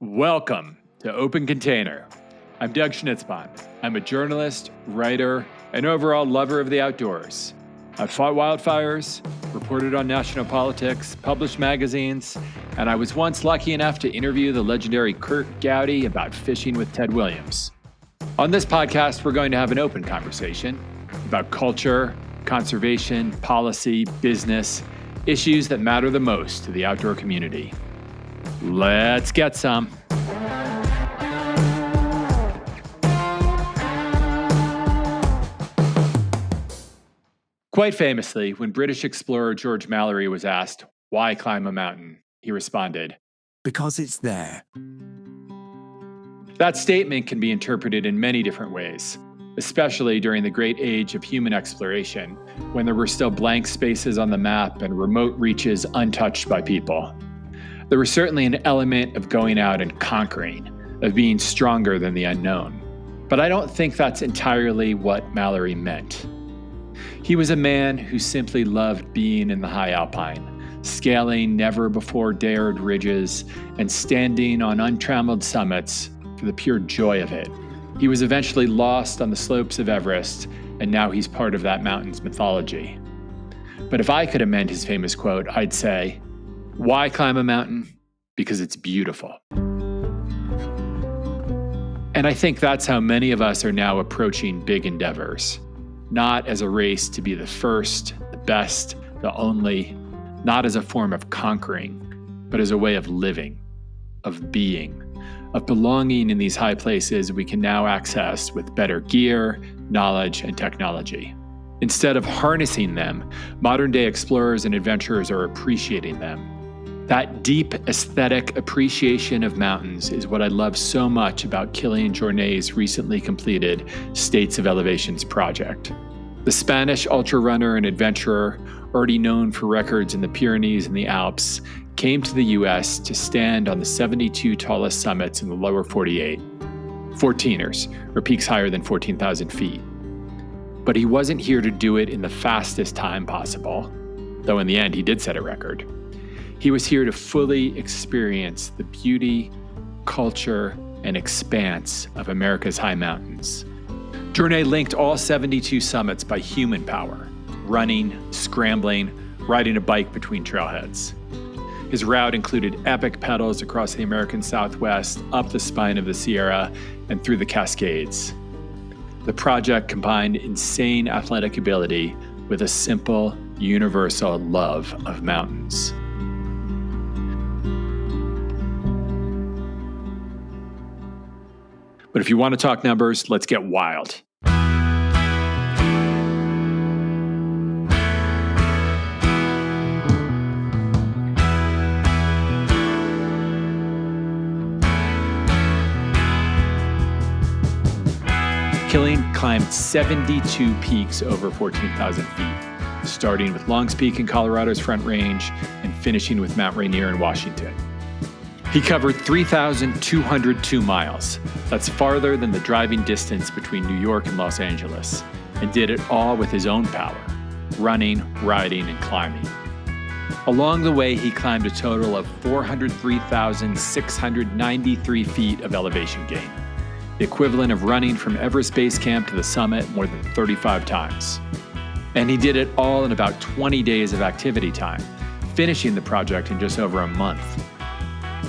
Welcome to Open Container. I'm Doug Schnitzbahn. I'm a journalist, writer, and overall lover of the outdoors. I've fought wildfires, reported on national politics, published magazines, and I was once lucky enough to interview the legendary Kurt Gowdy about fishing with Ted Williams. On this podcast, we're going to have an open conversation about culture, conservation, policy, business, issues that matter the most to the outdoor community. Let's get some. Quite famously, when British explorer George Mallory was asked, "Why climb a mountain?" he responded, "Because it's there." That statement can be interpreted in many different ways, especially during the great age of human exploration, when there were still blank spaces on the map and remote reaches untouched by people. There was certainly an element of going out and conquering, of being stronger than the unknown. But I don't think that's entirely what Mallory meant. He was a man who simply loved being in the high alpine, scaling never-before-dared ridges and standing on untrammeled summits for the pure joy of it. He was eventually lost on the slopes of Everest, and now he's part of that mountain's mythology. But if I could amend his famous quote, I'd say, "Why climb a mountain? Because it's beautiful." And I think that's how many of us are now approaching big endeavors. Not as a race to be the first, the best, the only, not as a form of conquering, but as a way of living, of being, of belonging in these high places we can now access with better gear, knowledge, and technology. Instead of harnessing them, modern-day explorers and adventurers are appreciating them. That deep aesthetic appreciation of mountains is what I love so much about Kilian Jornet's recently completed States of Elevations project. The Spanish ultrarunner and adventurer, already known for records in the Pyrenees and the Alps, came to the U.S. to stand on the 72 tallest summits in the lower 48, 14ers, or peaks higher than 14,000 feet. But he wasn't here to do it in the fastest time possible, though in the end he did set a record. He was here to fully experience the beauty, culture, and expanse of America's high mountains. Jornet linked all 72 summits by human power, running, scrambling, riding a bike between trailheads. His route included epic pedals across the American Southwest, up the spine of the Sierra, and through the Cascades. The project combined insane athletic ability with a simple, universal love of mountains. But if you want to talk numbers, let's get wild. Kilian climbed 72 peaks over 14,000 feet, starting with Long's Peak in Colorado's Front Range and finishing with Mount Rainier in Washington. He covered 3,202 miles. That's farther than the driving distance between New York and Los Angeles, and did it all with his own power, running, riding, and climbing. Along the way, he climbed a total of 403,693 feet of elevation gain, the equivalent of running from Everest Base Camp to the summit more than 35 times. And he did it all in about 20 days of activity time, finishing the project in just over a month.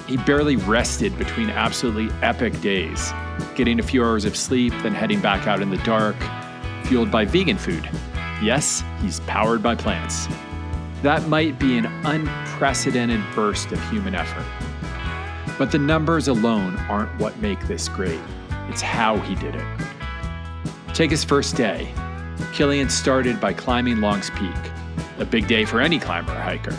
He barely rested between absolutely epic days, getting a few hours of sleep, then heading back out in the dark, fueled by vegan food. Yes, he's powered by plants. That might be an unprecedented burst of human effort. But the numbers alone aren't what make this great. It's how he did it. Take his first day. Kilian started by climbing Long's Peak, a big day for any climber or hiker.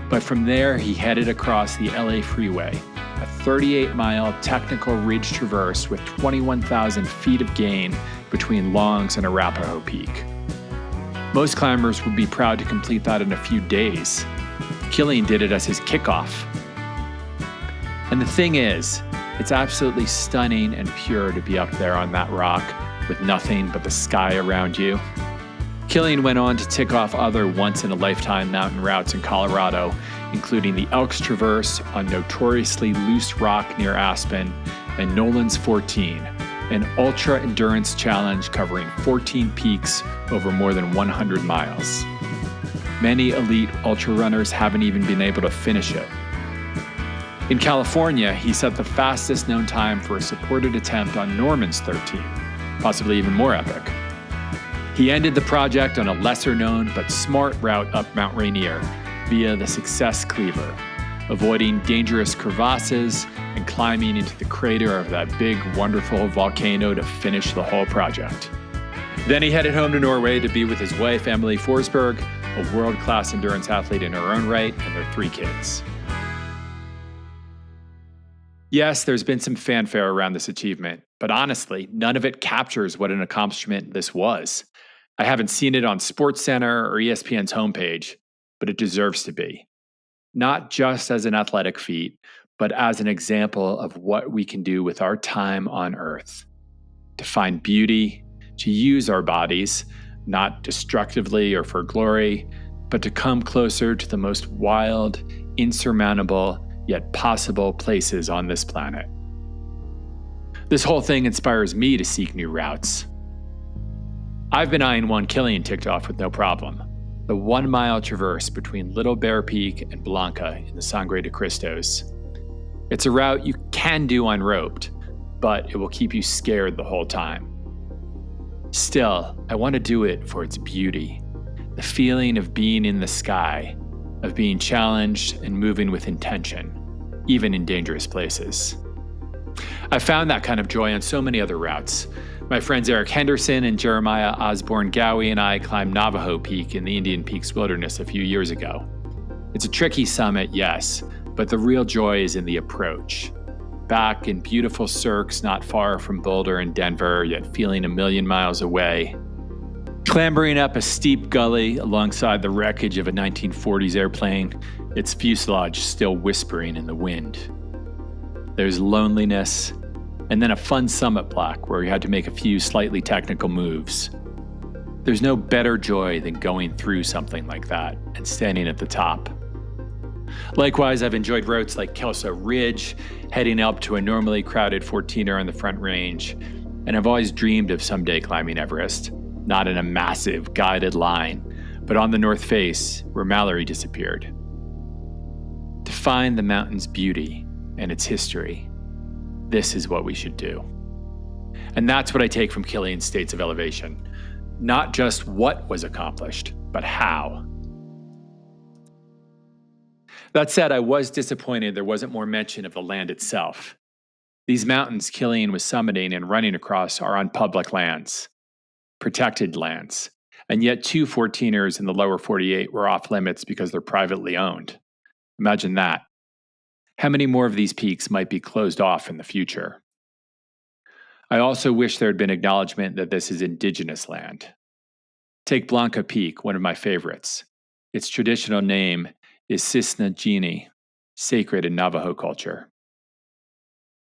But from there, he headed across the LA Freeway, a 38-mile technical ridge traverse with 21,000 feet of gain between Long's and Arapahoe Peak. Most climbers would be proud to complete that in a few days. Kilian did it as his kickoff. And the thing is, it's absolutely stunning and pure to be up there on that rock with nothing but the sky around you. Kilian went on to tick off other once-in-a-lifetime mountain routes in Colorado, including the Elks Traverse on notoriously loose rock near Aspen and Nolan's 14, an ultra-endurance challenge covering 14 peaks over more than 100 miles. Many elite ultrarunners haven't even been able to finish it. In California, he set the fastest known time for a supported attempt on Norman's 13, possibly even more epic. He ended the project on a lesser-known but smart route up Mount Rainier via the Success Cleaver, avoiding dangerous crevasses and climbing into the crater of that big, wonderful volcano to finish the whole project. Then he headed home to Norway to be with his wife, Emily Forsberg, a world-class endurance athlete in her own right, and their 3 kids. Yes, there's been some fanfare around this achievement, but honestly, none of it captures what an accomplishment this was. I haven't seen it on SportsCenter or ESPN's homepage, but it deserves to be. Not just as an athletic feat, but as an example of what we can do with our time on Earth. To find beauty, to use our bodies, not destructively or for glory, but to come closer to the most wild, insurmountable, yet possible places on this planet. This whole thing inspires me to seek new routes. I've been eyeing one Kilian ticked off with no problem. The 1-mile traverse between Little Bear Peak and Blanca in the Sangre de Cristos. It's a route you can do unroped, but it will keep you scared the whole time. Still, I want to do it for its beauty, the feeling of being in the sky, of being challenged and moving with intention, even in dangerous places. I found that kind of joy on so many other routes. My friends Eric Henderson and Jeremiah Osborne Gowie and I climbed Navajo Peak in the Indian Peaks Wilderness a few years ago. It's a tricky summit, yes, but the real joy is in the approach. Back in beautiful cirques not far from Boulder and Denver, yet feeling a million miles away. Clambering up a steep gully alongside the wreckage of a 1940s airplane, its fuselage still whispering in the wind. There's loneliness, and then a fun summit block where we had to make a few slightly technical moves. There's no better joy than going through something like that and standing at the top. Likewise, I've enjoyed routes like Kelso Ridge, heading up to a normally crowded 14er on the Front Range, and I've always dreamed of someday climbing Everest, not in a massive guided line, but on the North Face where Mallory disappeared. To find the mountain's beauty and its history, this is what we should do. And that's what I take from Kilian's States of Elevation. Not just what was accomplished, but how. That said, I was disappointed there wasn't more mention of the land itself. These mountains Kilian was summiting and running across are on public lands, protected lands, and yet 2 14ers in the lower 48 were off limits because they're privately owned. Imagine that. How many more of these peaks might be closed off in the future? I also wish there had been acknowledgement that this is indigenous land. Take Blanca Peak, one of my favorites. Its traditional name is Cisnagini, sacred in Navajo culture.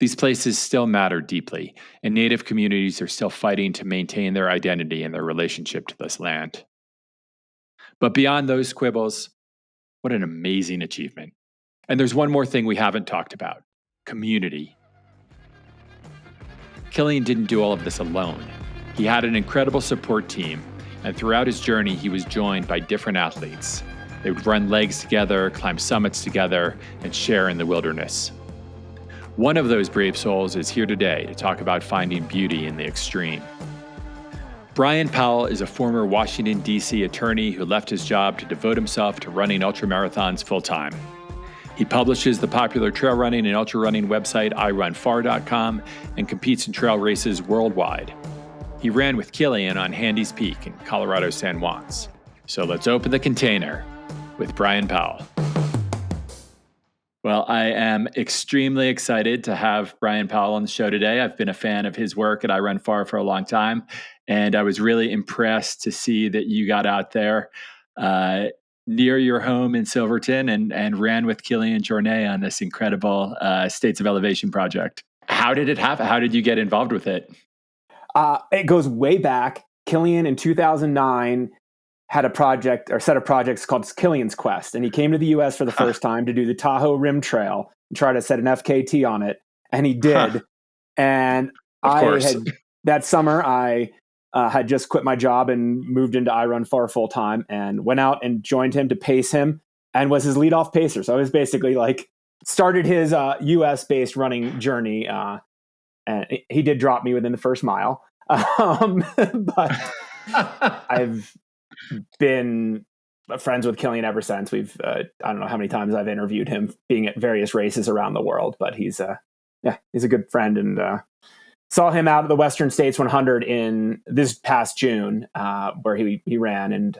These places still matter deeply, and Native communities are still fighting to maintain their identity and their relationship to this land. But beyond those quibbles, what an amazing achievement. And there's one more thing we haven't talked about: community. Kilian didn't do all of this alone. He had an incredible support team, and throughout his journey, he was joined by different athletes. They would run legs together, climb summits together, and share in the wilderness. One of those brave souls is here today to talk about finding beauty in the extreme. Bryon Powell is a former Washington, D.C. attorney who left his job to devote himself to running ultramarathons full-time. He publishes the popular trail running and ultra running website irunfar.com and competes in trail races worldwide. He ran with Kilian on Handies Peak in Colorado San Juans. So let's open the container with Bryon Powell. Well, I am extremely excited to have Bryon Powell on the show today. I've been a fan of his work at I Run Far for a long time, and I was really impressed to see that you got out there near your home in Silverton and ran with Kilian Jornet on this incredible States of Elevation project. How did it happen? How did you get involved with it? It goes way back. Kilian in 2009 had a project or set of projects called Kilian's Quest. And he came to the US for the first time to do the Tahoe Rim Trail and try to set an FKT on it. And he did. And Of course. That summer, I had just quit my job and moved into iRun Far full time and went out and joined him to pace him and was his leadoff pacer. So I was basically like started his US based running journey. And he did drop me within the first mile. But I've been friends with Kilian ever since. We've I don't know how many times I've interviewed him being at various races around the world, but he's a good friend, and saw him out of the Western States 100 in this past June, where he ran and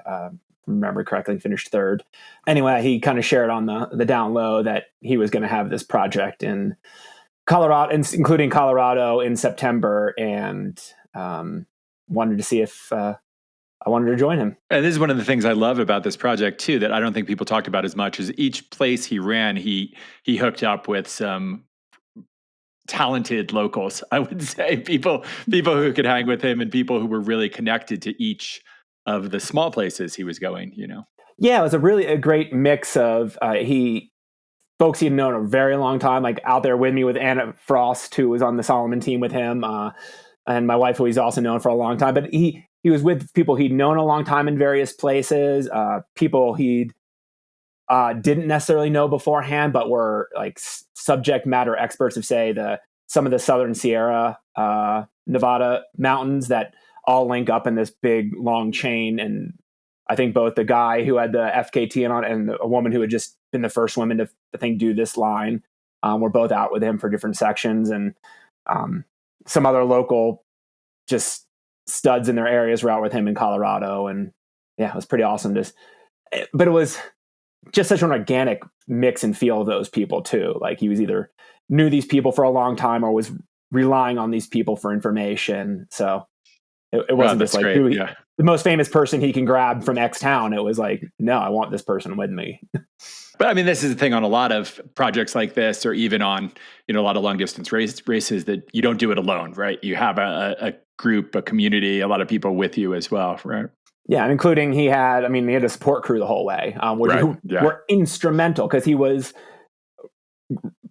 remember correctly finished third. Anyway, he kind of shared on the down low that he was going to have this project in Colorado, including Colorado in September, and wanted to see if I wanted to join him. And this is one of the things I love about this project too, that I don't think people talked about as much, is each place he ran, he hooked up with some talented locals, I would say, people who could hang with him and people who were really connected to each of the small places he was going, Yeah, it was a great mix of folks he'd known a very long time, like out there with me with Anna Frost, who was on the Solomon team with him, and my wife, who he's also known for a long time. But he was with people he'd known a long time in various places, people he'd didn't necessarily know beforehand, but were like subject matter experts of, say, some of the Southern Sierra Nevada mountains that all link up in this big long chain. And I think both the guy who had the FKT on it and a woman who had just been the first woman to do this line were both out with him for different sections, and some other local just studs in their areas were out with him in Colorado. And yeah, it was pretty awesome. But it was just such an organic mix and feel of those people too. Like he was either knew these people for a long time or was relying on these people for information. So it wasn't just like the most famous person he can grab from X town. It was like, no, I want this person with me. But I mean, this is the thing on a lot of projects like this, or even on, a lot of long distance races, that you don't do it alone, right? You have a group, a community, a lot of people with you as well, right? Yeah, and including he had a support crew the whole way, which were instrumental, because he was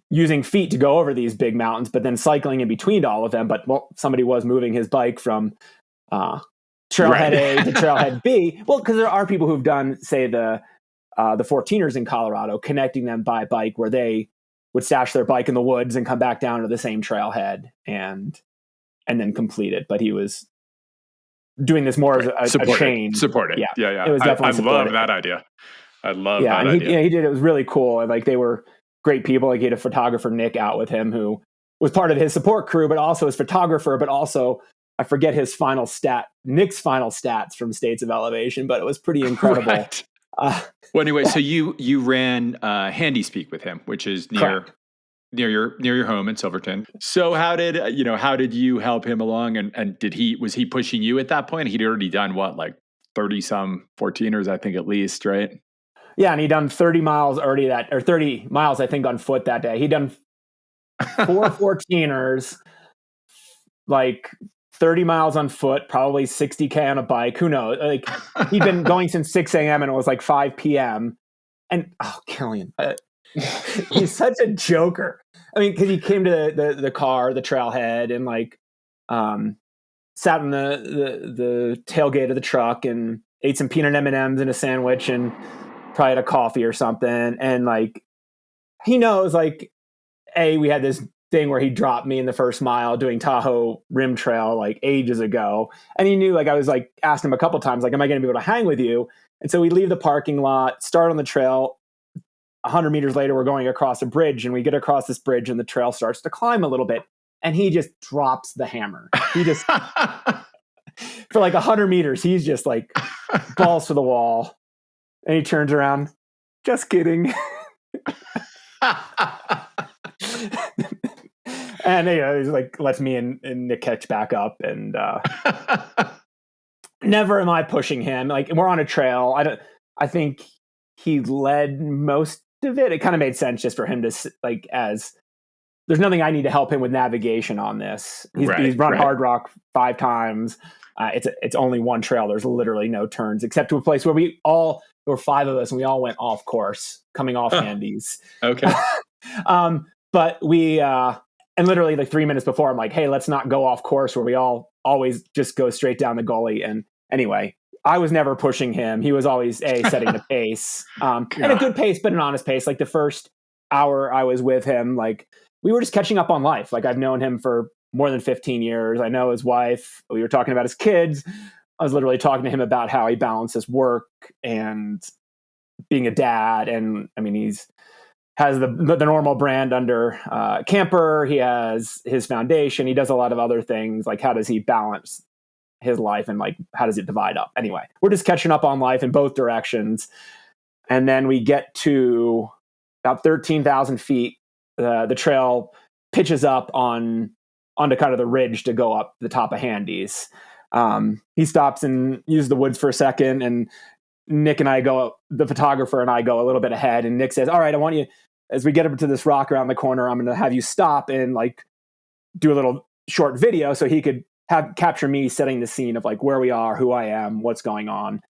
using feet to go over these big mountains, but then cycling in between all of them. But somebody was moving his bike from trailhead A to trailhead B. Well, because there are people who've done, say, the 14ers in Colorado, connecting them by bike, where they would stash their bike in the woods and come back down to the same trailhead and then complete it. But he was doing this more as a chain. Supported. Yeah. It was definitely I love that idea. I love that idea. He did. It was really cool. And like, they were great people. Like, he had a photographer, Nick, out with him, who was part of his support crew, but also his photographer, but also, I forget Nick's final stats from States of Elevation, but it was pretty incredible. Right. Well, anyway, so you ran Handies Peak with him, which is near your home in Silverton. So how did you help him along, and was he pushing you at that point? He'd already done like 30 some 14ers, I think, at least, right? Yeah, and he'd done 30 miles already 30 miles, I think, on foot that day. He'd done 4 14ers, like 30 miles on foot, probably 60K on a bike. Who knows? Like, he'd been going since 6 a.m. and it was like 5 p.m. And Kilian, he's such a joker. I mean, because he came to the car, the trailhead, and like sat in the tailgate of the truck and ate some peanut M&Ms and a sandwich and probably had a coffee or something. And like, he knows, like, we had this thing where he dropped me in the first mile doing Tahoe Rim Trail like ages ago. And he knew, like, I was like, asked him a couple times, like, am I going to be able to hang with you? And so we leave the parking lot, start on the trail. 100 meters later, we're going across a bridge, and we get across this bridge and the trail starts to climb a little bit. And he just drops the hammer. He just, for like 100 meters, he's just like balls to the wall. And he turns around, just kidding. And he's like, lets me and Nick catch back up, and never am I pushing him. Like, we're on a trail. I think he led most of it. It kind of made sense just for him to, like, as there's nothing I need to help him with navigation on this. He's run Hard Rock 5 times. It's only one trail. There's literally no turns except to a place where there were 5 of us and we all went off course coming off Handies. Okay. But we, and literally like 3 minutes before, I'm like, hey, let's not go off course where we all always just go straight down the gully. And anyway, I was never pushing him. He was always setting the pace, and a good pace, but an honest pace. Like the first hour I was with him, like we were just catching up on life. Like I've known him for more than 15 years. I know his wife. We were talking about his kids. I was literally talking to him about how he balances work and being a dad. And I mean, has the normal brand under Camper. He has his foundation. He does a lot of other things. Like how does he balance his life and like how does it divide up? Anyway, we're just catching up on life in both directions. And then we get to about 13,000 feet. The trail pitches up onto kind of the ridge to go up the top of Handies. He stops and uses the woods for a second, and Nick and I the photographer and I go a little bit ahead, and Nick says, all right, I want you, as we get up to this rock around the corner, I'm going to have you stop and like do a little short video so he could capture me setting the scene of like where we are, who I am, what's going on.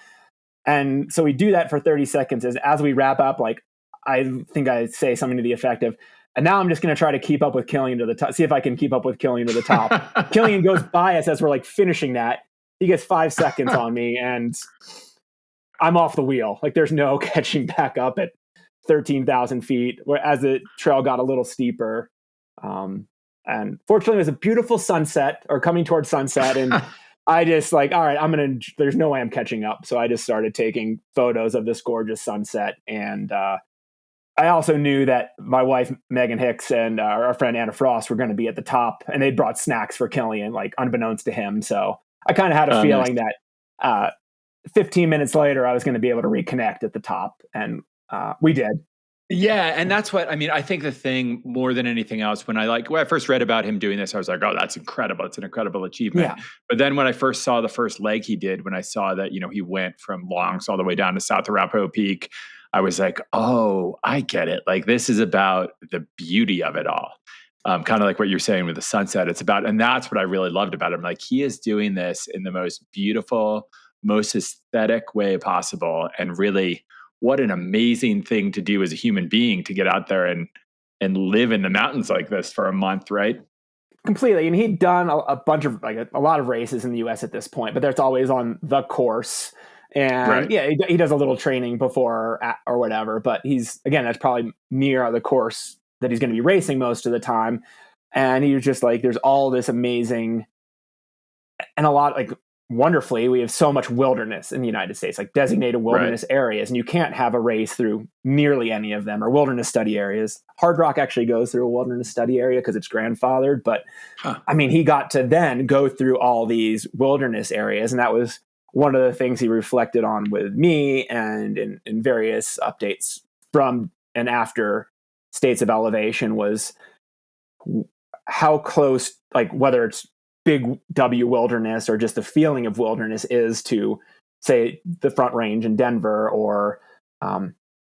And so we do that for 30 seconds as we wrap up. Like, I think I say something to the effect of, and now I'm just going to try to keep up with Kilian to the top, see if I can keep up with Kilian to the top. Kilian goes by us as we're like finishing that. He gets 5 seconds on me and I'm off the wheel. Like there's no catching back up at 13,000 feet, as the trail got a little steeper. And fortunately, it was a beautiful sunset or coming towards sunset. And I just like, all right, there's no way I'm catching up. So I just started taking photos of this gorgeous sunset. And I also knew that my wife, Megan Hicks, and our friend Anna Frost were going to be at the top. And they brought snacks for Kilian, like unbeknownst to him. So I kind of had a feeling that 15 minutes later, I was going to be able to reconnect at the top. And we did. Yeah. And that's what, I mean, I think the thing more than anything else, when I first read about him doing this, I was like, oh, that's incredible. It's an incredible achievement. Yeah. But then when I first saw the first leg he did, when I saw that, he went from Longs all the way down to South Arapahoe Peak, I was like, oh, I get it. Like this is about the beauty of it all. Kind of like what you're saying with the sunset. It's about, and that's what I really loved about him. Like he is doing this in the most beautiful, most aesthetic way possible. And really, what an amazing thing to do as a human being, to get out there and live in the mountains like this for a month, right? Completely. And he'd done a bunch of, like a lot of races in the US at this point, but that's always on the course. And yeah, he does a little training before or whatever, but that's probably near the course that he's going to be racing most of the time. And he was just like, there's all this amazing and a lot, like, wonderfully, we have so much wilderness in the United States, like designated wilderness areas, and you can't have a race through nearly any of them, or wilderness study areas. Hard Rock actually goes through a wilderness study area because it's grandfathered, but I mean, he got to then go through all these wilderness areas, and that was one of the things he reflected on with me and in various updates from and after States of Elevation, was how close, like whether it's big W wilderness or just the feeling of wilderness is to, say, the Front Range in Denver or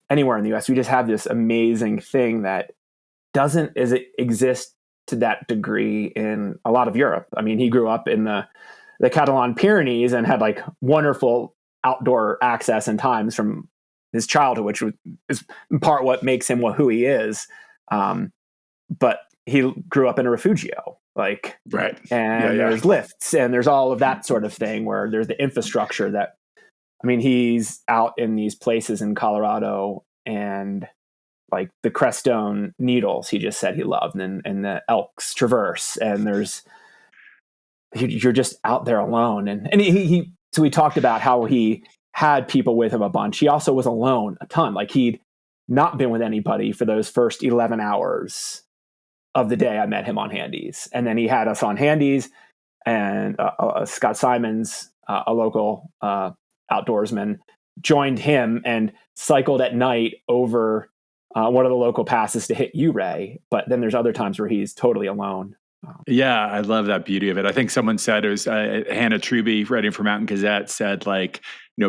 anywhere in the US. We just have this amazing thing that doesn't exist to that degree in a lot of Europe. I mean, he grew up in the Catalan Pyrenees and had like wonderful outdoor access and times from his childhood, which is in part what makes him who he is. But he grew up in a refugio, like, right. And there's lifts and there's all of that sort of thing where there's the infrastructure that, I mean, he's out in these places in Colorado and like the Crestone Needles, he just said he loved, and the Elks Traverse. And you're just out there alone. And so we talked about how he had people with him a bunch. He also was alone a ton. Like he'd not been with anybody for those first 11 hours of the day I met him on Handies. And then he had us on Handies, and Scott Simons, a local outdoorsman, joined him and cycled at night over one of the local passes to hit Ouray. But then there's other times where he's totally alone. Yeah, I love that beauty of it. I think someone said, it was Hannah Truby writing for Mountain Gazette, said like,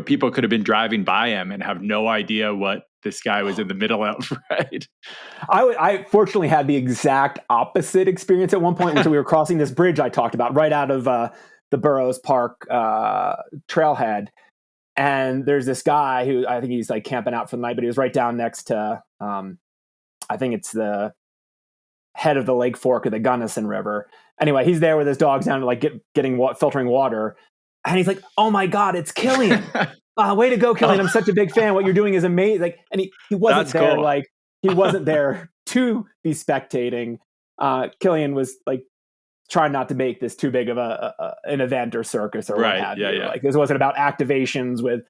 people could have been driving by him and have no idea what this guy was in the middle of, right? I fortunately had the exact opposite experience at one point, which we were crossing this bridge I talked about right out of the Burroughs Park trailhead. And there's this guy who I think he's like camping out for the night, but he was right down next to, I think it's the head of the Lake Fork of the Gunnison River. Anyway, he's there with his dogs down, like filtering water. And he's like, "Oh my God, it's Kilian. Way to go, Kilian. I'm such a big fan. What you're doing is amazing." Like, and he wasn't That's there, cool. like, he wasn't there to be spectating. Kilian was like trying not to make this too big of an event or circus or what have you. Yeah. Like, this wasn't about activations with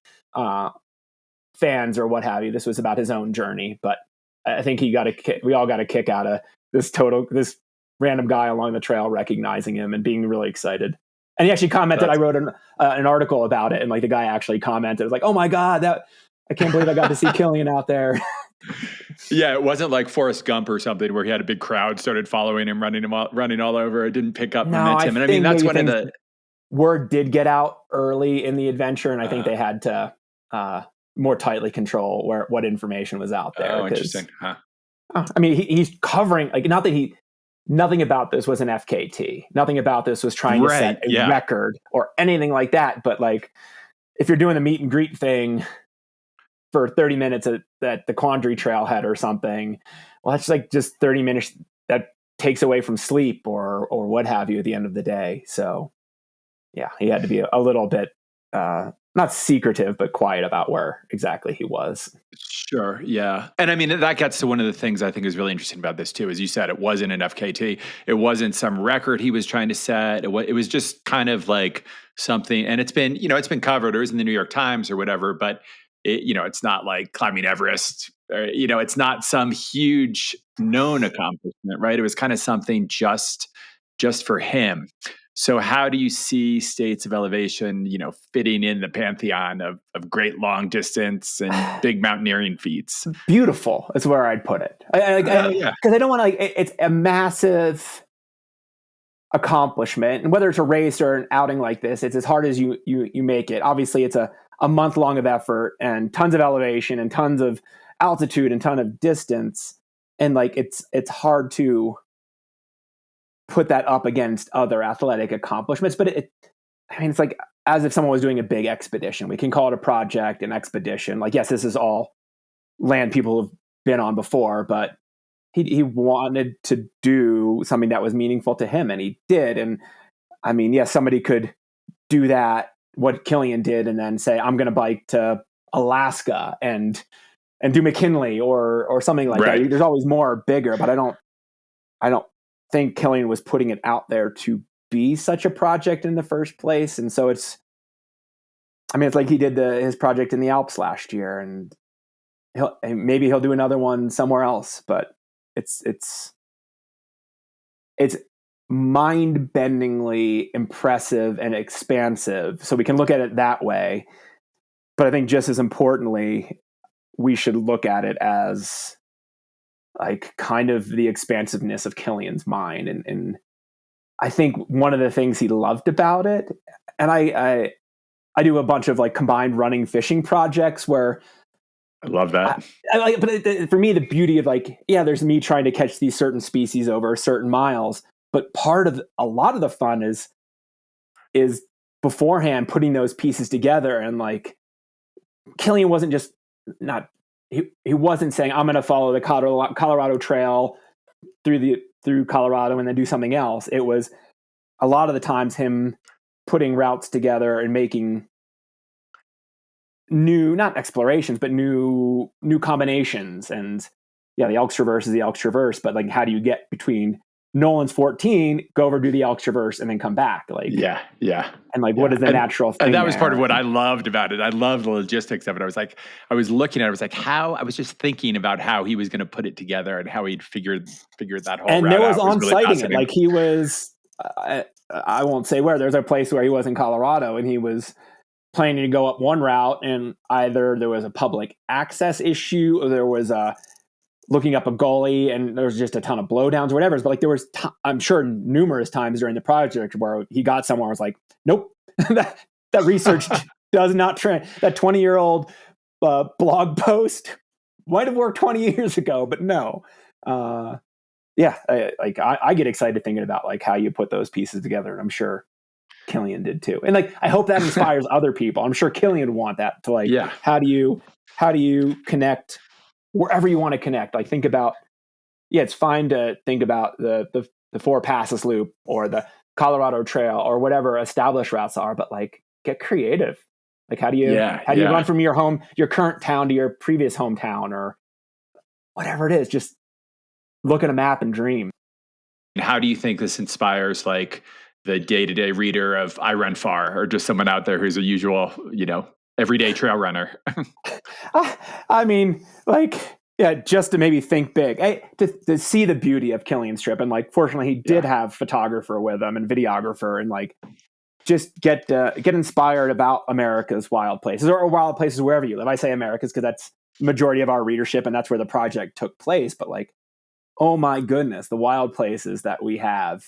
fans or what have you. This was about his own journey. But I think we all got a kick out of this random guy along the trail recognizing him and being really excited. And he actually commented. I wrote an article about it, and like the guy actually commented, "It was like, oh my God, I can't believe I got to see Kilian out there." Yeah, it wasn't like Forrest Gump or something where he had a big crowd started following him, running all over. It didn't pick up momentum. And I mean, that's one of the word did get out early in the adventure, and I think they had to more tightly control what information was out there. Oh, interesting. Huh. I mean, he's covering, like, nothing about this was an FKT. Nothing about this was trying to set a record or anything like that. But like, if you're doing the meet and greet thing for 30 minutes at the Quandary Trailhead or something, well, that's like just 30 minutes that takes away from sleep or what have you at the end of the day. So yeah, he had to be a little bit not secretive, but quiet about where exactly he was. Sure. Yeah. And I mean, that gets to one of the things I think is really interesting about this too. As you said, it wasn't an FKT. It wasn't some record he was trying to set. It was just kind of like something, and it's been covered, or it was in the New York Times or whatever, but it's not like climbing Everest, or, it's not some huge known accomplishment, right? It was kind of something just for him. So how do you see States of Elevation, fitting in the pantheon of great long distance and big mountaineering feats? Beautiful is where I'd put it. Because I don't want to, it's a massive accomplishment. And whether it's a race or an outing like this, it's as hard as you make it. Obviously, it's a month long of effort and tons of elevation and tons of altitude and ton of distance. And like, it's hard to put that up against other athletic accomplishments, but it's like as if someone was doing a big expedition. We can call it a project, an expedition. Like, yes, this is all land people have been on before, but he wanted to do something that was meaningful to him, and he did. And I mean, yes, somebody could do that, what Kilian did, and then say, I'm going to bike to Alaska and do McKinley or something like that. There's always more bigger, but I don't think Kilian was putting it out there to be such a project in the first place. And so it's like he did his project in the Alps last year, and maybe he'll do another one somewhere else, but it's mind-bendingly impressive and expansive. So we can look at it that way. But I think just as importantly, we should look at it as like kind of the expansiveness of Kilian's mind. And I think one of the things he loved about it, and I do a bunch of like combined running fishing projects where I love that. But for me, the beauty of like, yeah, there's me trying to catch these certain species over certain miles, but part of a lot of the fun is beforehand putting those pieces together. And like, Kilian wasn't just he wasn't saying, I'm going to follow the Colorado Trail through Colorado and then do something else. It was a lot of the times him putting routes together and making new, not explorations, but new combinations. And yeah, the Elk Traverse is the Elk Traverse, but like, how do you get between Nolan's 14, go over, do the Elk Traverse, and then come back? Like, yeah. And like, what is the natural thing? And that was part of what I loved about it. I loved the logistics of it. I was looking at it, I was like, I was just thinking about how he was going to put it together and how he'd figured that whole route out. And there was on-siting it. Like, he was, I won't say where, there's a place where he was in Colorado and he was planning to go up one route, and either there was a public access issue or there was looking up a gully and there was just a ton of blowdowns or whatever. But like, there was, I'm sure, numerous times during the project where he got somewhere and was like, nope, that research does not trend. That 20-year-old blog post might have worked 20 years ago, but no. Yeah, I get excited thinking about like how you put those pieces together, and I'm sure Kilian did too. And like, I hope that inspires other people. I'm sure Kilian would want that to like, Yeah. how do you connect wherever you want to connect? Like, think about, yeah, it's fine to think about the Four Passes Loop or the Colorado Trail or whatever established routes are, but like, get creative. Like, how do you run from your current town to your previous hometown or whatever it is? Just look at a map and dream. And how do you think this inspires like the day-to-day reader of I Run Far, or just someone out there who's a usual, everyday trail runner? I mean, like, yeah, just to maybe think big, to see the beauty of Kilian's trip. And like, fortunately, he did have photographer with him and videographer, and like, just get inspired about America's wild places or wild places wherever you live. I say America's because that's the majority of our readership, and that's where the project took place. But like, oh my goodness, the wild places that we have.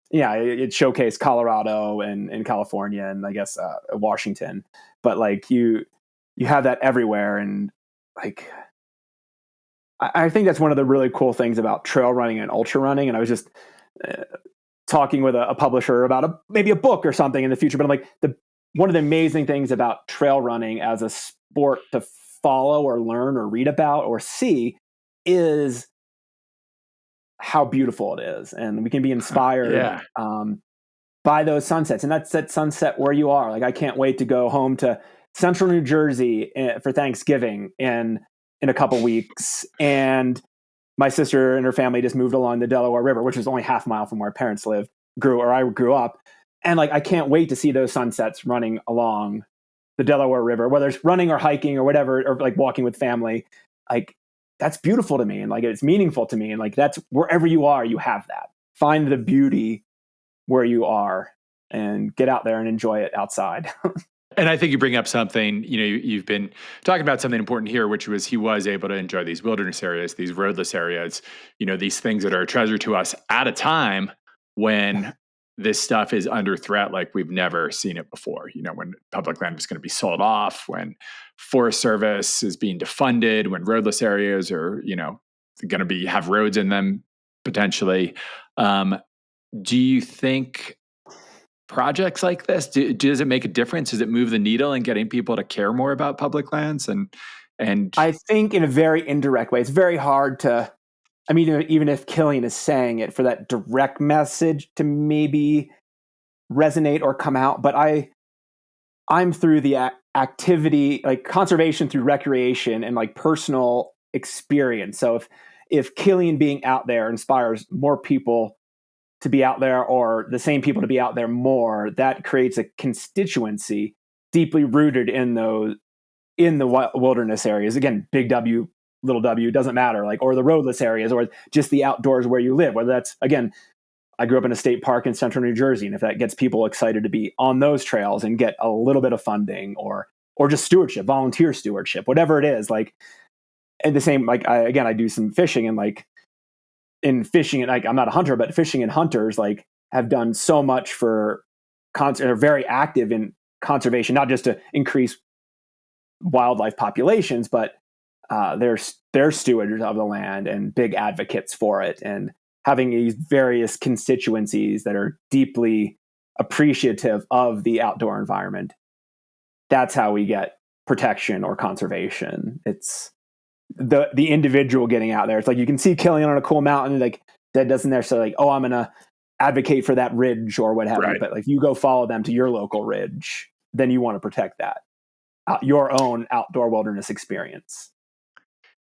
It showcased Colorado and California and I guess Washington, but like you have that everywhere. And like, I think that's one of the really cool things about trail running and ultra running. And I was just talking with a publisher about maybe a book or something in the future, but I'm like, one of the amazing things about trail running as a sport to follow or learn or read about or see is how beautiful it is, and we can be inspired by those sunsets. And that's that sunset where you are. Like, I can't wait to go home to central New Jersey for Thanksgiving in a couple weeks. And my sister and her family just moved along the Delaware River, which is only half a mile from where parents I grew up. And like, I can't wait to see those sunsets running along the Delaware River, whether it's running or hiking or whatever, or like walking with family. Like, that's beautiful to me, and like, it's meaningful to me. And like, that's wherever you are, you have that. Find the beauty where you are and get out there and enjoy it outside. And I think you bring up something, you've been talking about something important here, which was he was able to enjoy these wilderness areas, these roadless areas, these things that are a treasure to us at a time when this stuff is under threat like we've never seen it before. When public land is going to be sold off, when Forest Service is being defunded, when roadless areas are, going to have roads in them potentially. Do you think projects like this, does it make a difference? Does it move the needle in getting people to care more about public lands? And I think in a very indirect way, it's very hard to, I mean, even if Kilian is saying it, for that direct message to maybe resonate or come out. But I'm through the activity, like conservation through recreation and like personal experience. So if Kilian being out there inspires more people to be out there, or the same people to be out there more, that creates a constituency deeply rooted in the wilderness areas. Again, big W, little W, doesn't matter. Like, or the roadless areas, or just the outdoors where you live. Whether that's, again, I grew up in a state park in central New Jersey, and if that gets people excited to be on those trails and get a little bit of funding, or just stewardship, volunteer stewardship, whatever it is, like, and the same, like, I do some fishing, and like, in fishing, and like, I'm not a hunter, but fishing and hunters like have done so much for are very active in conservation, not just to increase wildlife populations, but they're stewards of the land and big advocates for it, and having these various constituencies that are deeply appreciative of the outdoor environment. That's how we get protection or conservation. It's the individual getting out there. It's like, you can see Kilian on a cool mountain, like, that doesn't necessarily like, oh, I'm gonna advocate for that ridge or what have you. But like, you go follow them to your local ridge, then you want to protect that your own outdoor wilderness experience.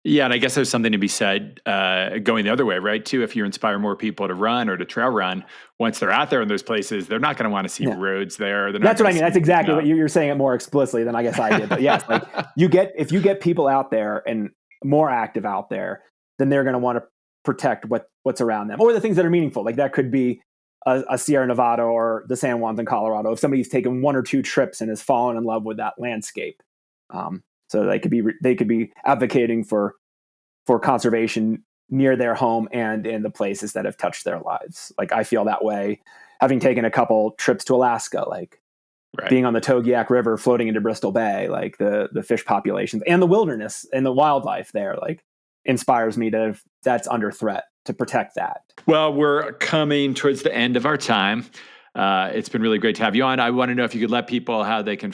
Yeah, and I guess there's something to be said going the other way, right? Too, if you inspire more people to run or to trail run, once they're out there in those places, they're not going to want to see roads there. That's what I mean. That's exactly what you're saying it more explicitly than I guess I did. But yes, like, if you get people out there and more active out there, then they're going to want to protect what's around them, or the things that are meaningful. Like, that could be a Sierra Nevada or the San Juans in Colorado. If somebody's taken one or two trips and has fallen in love with that landscape, so they could be advocating for conservation near their home and in the places that have touched their lives. Like, I feel that way, having taken a couple trips to Alaska. Like, Right. being on the Togiak River, floating into Bristol Bay, like the fish populations and the wilderness and the wildlife there, like inspires me that's under threat, to protect that. Well, we're coming towards the end of our time. It's been really great to have you on. I want to know if you could let people how they can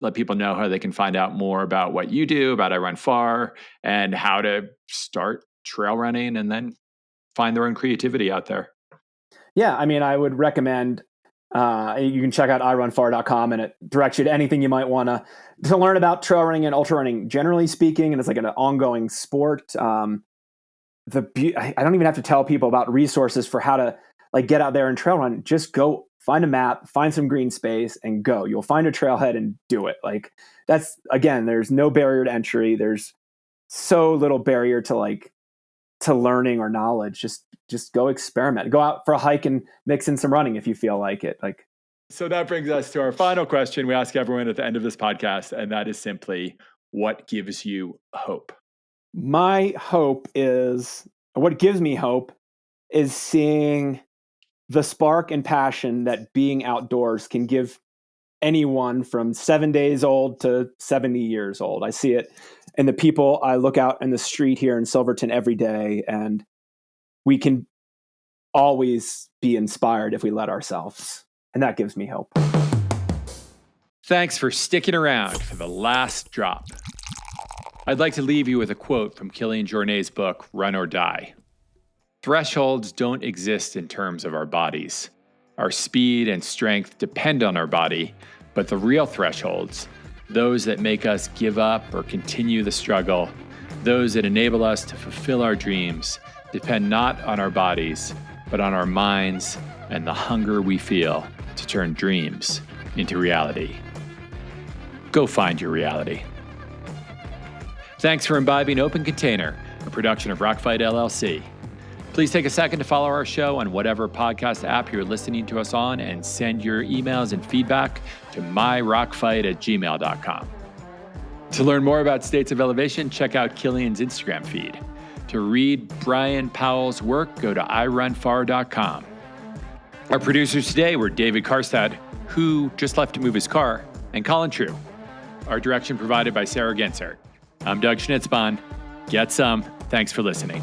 let people know how they can find out more about what you do, about I Run Far, and how to start trail running and then find their own creativity out there. Yeah, I mean, I would recommend you can check out irunfar.com, and it directs you to anything you might want to learn about trail running and ultra running, generally speaking. And it's like an ongoing sport. I don't even have to tell people about resources for how to like get out there and trail run. Just go find a map, find some green space, and go. You'll find a trailhead and do it. Like that's, again, there's no barrier to entry. There's so little barrier to learning or knowledge. Just go experiment. Go out for a hike and mix in some running if you feel like it. So that brings us to our final question we ask everyone at the end of this podcast, and that is simply, what gives you hope? What gives me hope is seeing the spark and passion that being outdoors can give anyone from 7 days old to 70 years old. I see it in the people I look out in the street here in Silverton every day, and we can always be inspired if we let ourselves. And that gives me hope. Thanks for sticking around for the last drop. I'd like to leave you with a quote from Kilian Jornet's book, Run or Die. Thresholds don't exist in terms of our bodies. Our speed and strength depend on our body, but the real thresholds, those that make us give up or continue the struggle, those that enable us to fulfill our dreams, depend not on our bodies, but on our minds and the hunger we feel to turn dreams into reality. Go find your reality. Thanks for imbibing Open Container, a production of Rockfight LLC. Please take a second to follow our show on whatever podcast app you're listening to us on, and send your emails and feedback to myrockfight@gmail.com. To learn more about States of Elevation, check out Kilian's Instagram feed. To read Bryon Powell's work, go to irunfar.com. Our producers today were David Karstad, who just left to move his car, and Colin True. Our direction provided by Sarah Gensert. I'm Doug Schnitzbahn. Get some. Thanks for listening.